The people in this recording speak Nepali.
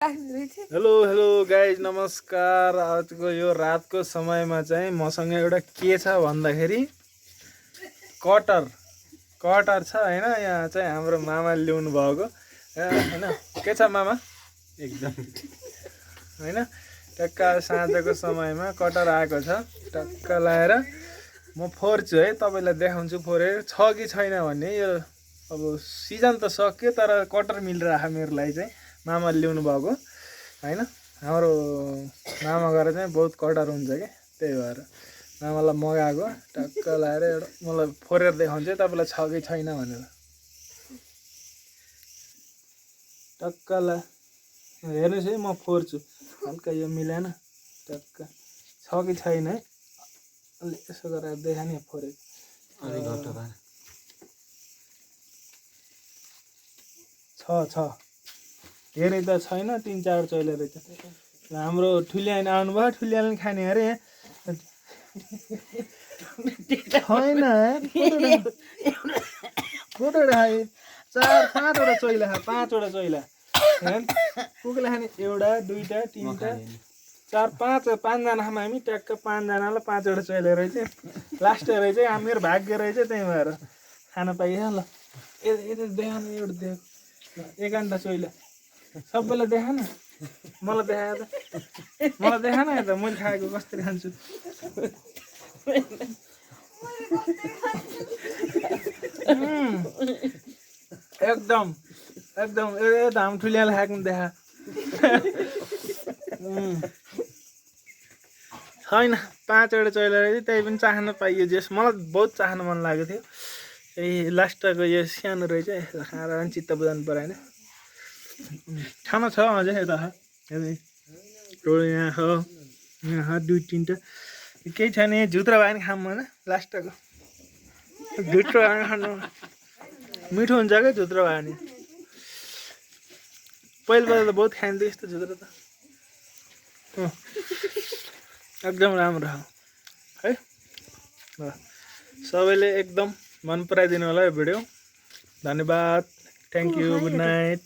हेलो हेलो गाइज नमस्कार। आजको यो रातको समयमा चाहिँ मसँग एउटा के छ भन्दाखेरि कटर छ हैन। यहाँ चाहिँ हाम्रो मामाले ल्याउनु भएको हैन। के छ मामा? एकदम हैन। टक्क साँझको समयमा कटर आएको छ। टक्क लाएर म फोर्छु है, तपाईलाई देखाउँछु फोरेर छ कि छैन भन्ने। यो अब सिजन त सक्यो तर कटर मिलिरहेको मेरो लागि चाहिँ मामाले ल्याउनु भएको हैन। हाम्रो मामा घर चाहिँ बहुत कटर हुन्छ कि, त्यही भएर मामालाई मगाएको। टक्क लाएर एउटा मलाई फोरेर देखाउँछु है तपाईँलाई छ कि छैन भनेर। टक्क ला हेर्नुहोस् है, म फोर्छु हल्का, यो मिलेन। टक्क छ कि छैन है, अलि यसो गरेर देखाने फोरे छ हेरे त छैन, 3-4 चैले रहेछ। हाम्रो ठुलियान आउनुभयो, ठुलियानले खाने अरे यहाँ छैन। कतिवटा खायो? 4-5वटा चैला खा, 5वटा चैला कुकुरले खाने। एउटा, दुईटा, तिनटा, 4-5जना खाम हामी। ट्याक्क 5जनालाई 5वटा चैला रहेछ। लास्ट रहेछ, मेरो भाग्य रहेछ, त्यही भएर खान पाइयो। ल यता देखाउन, एउटा देख, 1 घन्टा चैला सबैलाई देखा न। मलाई देखा त, मलाई देखा न यता, मैले खाएको कसरी खान्छु। एकदम एकदम यता हामी ठुलियाले खाएको देखा छैन। 5वटा चैला रहेछ, त्यही पनि चाख्न पाइयो। जेस मलाई बहुत चाख्न मन लागेको थियो। यही लास्टको यो सानो रहेछ, यसलाई खाएर पनि चित्त बुझाउनु परेन। खाना छ अझै यता यहाँ हो, यहाँ 2-3टा केही छैन। यहाँ झुत्रो भयो भने खाम होइन। लास्टको झुत्रो भयो भने खानु मिठो हुन्छ क्या, झुत्रो भयो भने। पहिलोपल्ट त बहुत खाइन्थ्यो यस्तो झुत्रो त। एकदम राम्रो हो है। सबैले एकदम मन पराइदिनु होला यो भिडियो। धन्यवाद, थ्याङ्क यू, गुड नाइट।